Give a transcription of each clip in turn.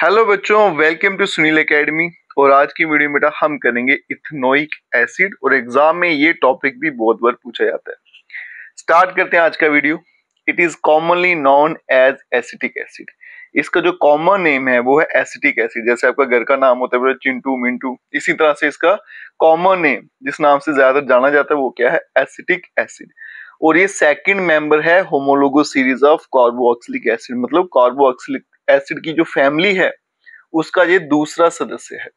Hello बच्चों, welcome to Sunil academy. और आज की वीडियो में बेटा हम करेंगे इथेनोइक एसिड और एग्जाम में ये टॉपिक भी बहुत बार पूछा जाता है। स्टार्ट करते हैं आज का video. It is commonly known as acetic acid. इसका जो कॉमन नेम है वो है एसिटिक एसिड। जैसे आपका घर का नाम होता है बेटा चिंटू मिंटू, इसी तरह से इसका कॉमन नेम जिस नाम से ज्यादातर जाना जाता है वो क्या है, एसिटिक एसिड। और ये सेकंड मेंबर है homologous series of carboxylic acid, मतलब कार्बोक्सिलिक एसिड की जो फैमिली है उसका ये दूसरा सदस्य है।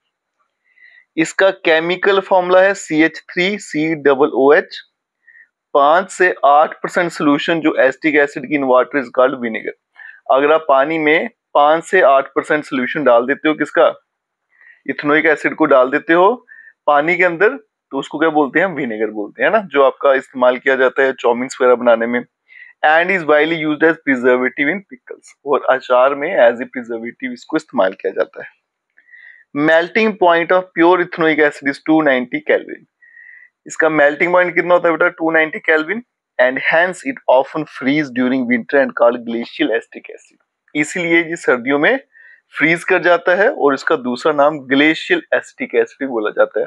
इसका केमिकल फॉर्मूला है CH3COOH। 5 से 8% सोल्यूशन जो एसिटिक एसिड की in water is called vinegar. अगर आप पानी में 5 से 8% सोल्यूशन डाल देते हो, किसका, इथेनोइक एसिड को डाल देते हो पानी के अंदर, तो उसको क्या बोलते हैं, विनेगर बोलते हैं ना, जो आपका इस्तेमाल किया जाता है चाउमीन्स वगैरह बनाने में। And is widely used as preservative in pickles, और अचार में एज ए प्रिजर्वेटिव इसको इस्तेमाल किया जाता है। Melting point of pure ethanoic acid is 290 kelvin. इसका मेल्टिंग पॉइंट कितना होता है बेटा, 290 kelvin. And hence it often freeze during winter and called glacial acetic acid. इसलिए ये सर्दियों में फ्रीज कर जाता है और इसका दूसरा नाम ग्लेशियल एसिटिक एसिड भी बोला जाता है।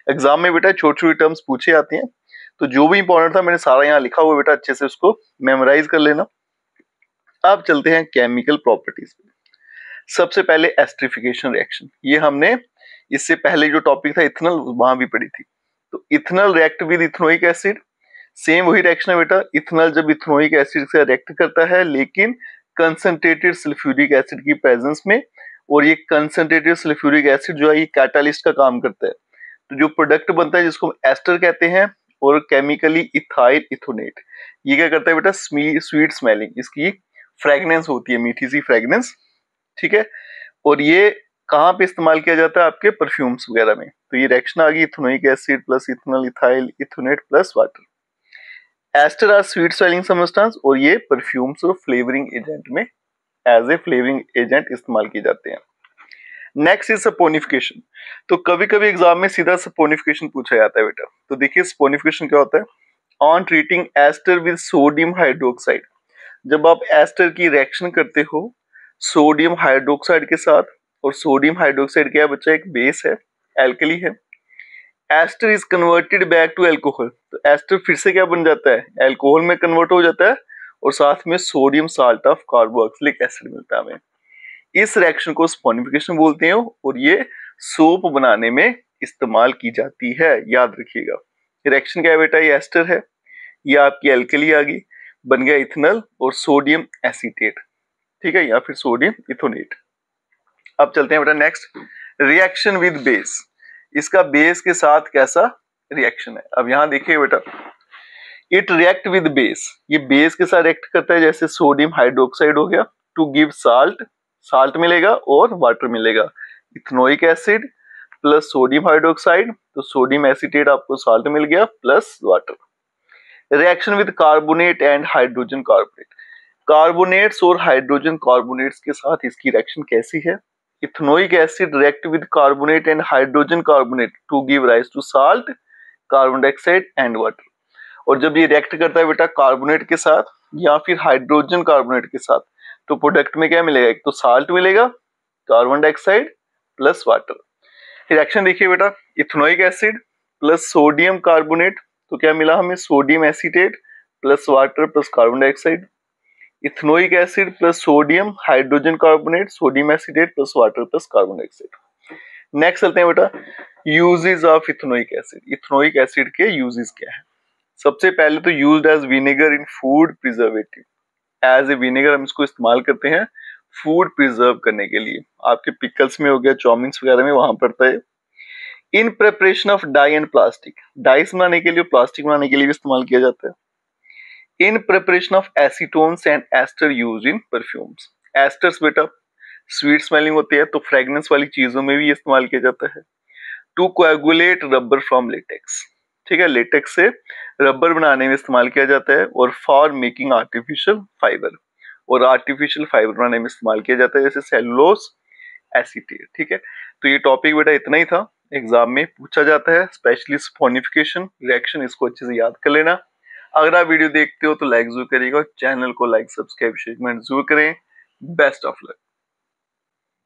एग्जाम में बेटा छोटी छोटी टर्म्स पूछे जाती हैं, तो जो भी इंपॉर्टेंट था मैंने सारा यहाँ लिखा हुआ है बेटा, अच्छे से उसको मेमोराइज कर लेना। अब चलते हैं केमिकल प्रॉपर्टीज पे। सबसे पहले एस्टरिफिकेशन रिएक्शन, ये हमने इससे पहले जो टॉपिक था इथेनॉल वहां भी पढ़ी थी। तो ethanol react with ethanoic acid, same वही रिएक्शन है बेटा। इथेनॉल जब इथेनोइक एसिड से रिएक्ट करता है लेकिन कंसंट्रेटेड सल्फ्यूरिक एसिड की प्रेजेंस में, और ये कंसंट्रेटेड सल्फ्यूरिक एसिड जो है ये कैटालिस्ट का काम करता है। तो जो प्रोडक्ट बनता है जिसको हम एस्टर कहते हैं, और केमिकली इथाइल इथोनेट, ये क्या करता है बेटा, स्वीट स्मेलिंग, इसकी फ्रेगनेंस होती है, मीठी सी फ्रेगनेंस, ठीक है। और ये कहाँ पे इस्तेमाल किया जाता है, आपके परफ्यूम्स वगैरह में। तो ये रिएक्शन आ गई ethanoic acid plus ethanol ethyl ethanoate plus water. Ester are sweet smelling substance, और ये परफ्यूम्स और फ्लेवरिंग एजेंट में एज ए फ्लेवरिंग एजेंट इस्तेमाल किए जाते हैं। Next is saponification. तो कभी कभी एग्जाम में सीधा सपोनिफिकेशन पूछा जाता है बेटा। तो देखिए सपोनिफिकेशन क्या होता है। On treating ester with sodium hydroxide, जब आप एस्टर की रिएक्शन करते हो सोडियम हाइड्रोक्साइड के साथ, और सोडियम हाइड्रोक्साइड क्या है बच्चा, एक बेस है, एल्कली है। Ester is converted back to alcohol, तो एस्टर फिर से क्या बन जाता है, एल्कोहल में कन्वर्ट हो जाता है, और साथ में sodium salt of carboxylic acid मिलता है हमें। इस रिएक्शन को सपोनिफिकेशन बोलते हैं, और ये सोप बनाने में इस्तेमाल की जाती है, याद रखिएगा। रिएक्शन क्या है बेटा, ये एस्टर है, ये आपकी एल्कली आ गई, बन गया इथेनॉल और सोडियम एसीटेट, ठीक है, या फिर सोडियम इथोनेट। अब चलते हैं बेटा नेक्स्ट, रिएक्शन विद बेस। इसका बेस के साथ कैसा रिएक्शन है। अब यहां देखिए बेटा, इट रिएक्ट विद बेस, ये बेस के साथ रिएक्ट करता है, जैसे सोडियम हाइड्रोक्साइड हो गया, टू गिव साल्ट, साल्ट मिलेगा और वाटर मिलेगा। Ethanoic acid plus sodium hydroxide, तो सोडियम एसीटेट आपको साल्ट मिल गया plus water. Reaction with carbonate and hydrogen carbonate, carbonates और हाइड्रोजन कार्बोनेट्स के साथ इसकी रिएक्शन कैसी है। Ethanoic acid react with carbonate and hydrogen carbonate to give rise to salt, carbon dioxide and water. और जब ये रिएक्ट करता है बेटा कार्बोनेट के साथ या फिर हाइड्रोजन कार्बोनेट के साथ, तो प्रोडक्ट में क्या मिलेगा, एक तो साल्ट मिलेगा, carbon dioxide plus water. Reaction देखिए बेटा, ethanoic acid plus sodium carbonate, तो क्या मिला हमें, sodium acetate plus water plus carbon dioxide. Ethanoic acid plus sodium hydrogen carbonate, sodium acetate plus water plus carbon dioxide. Next चलते हैं बेटा, uses of ethanoic acid. Ethanoic acid के uses क्या है। सबसे पहले तो used as vinegar in food preservative, as a vinegar हम इसको इस्तेमाल करते हैं फूड प्रिजर्व करने के लिए। आपके पिकल्स में हो गया, चाउमीन्स वगैरह में वहां पड़ता है। In preparation of dye and plastic, dyes बनाने के लिए, प्लास्टिक बनाने के लिए भी इस्तेमाल किया जाता है। In preparation of acetones and ester use in perfumes, esters बेटा स्वीट स्मेलिंग होती है, तो फ्रेग्रेंस वाली चीजों में भी इस्तेमाल किया जाता है। To coagulate rubber from latex, ठीक है, लेटेक्स से रबर बनाने में इस्तेमाल किया जाता है। और फॉर मेकिंग आर्टिफिशियल फाइबर, और आर्टिफिशियल फाइबर बनाने में इस्तेमाल किया जाता है, जैसे सेलुलोज एसीटेट, ठीक है। तो ये टॉपिक बेटा इतना ही था, एग्जाम में पूछा जाता है, स्पेशली सपोनिफिकेशन रिएक्शन, इसको अच्छे से याद कर लेना। अगर आप वीडियो देखते हो तो लाइक जरूर करिएगा, चैनल को लाइक सब्सक्राइब शेयर जरूर करें। Best of luck.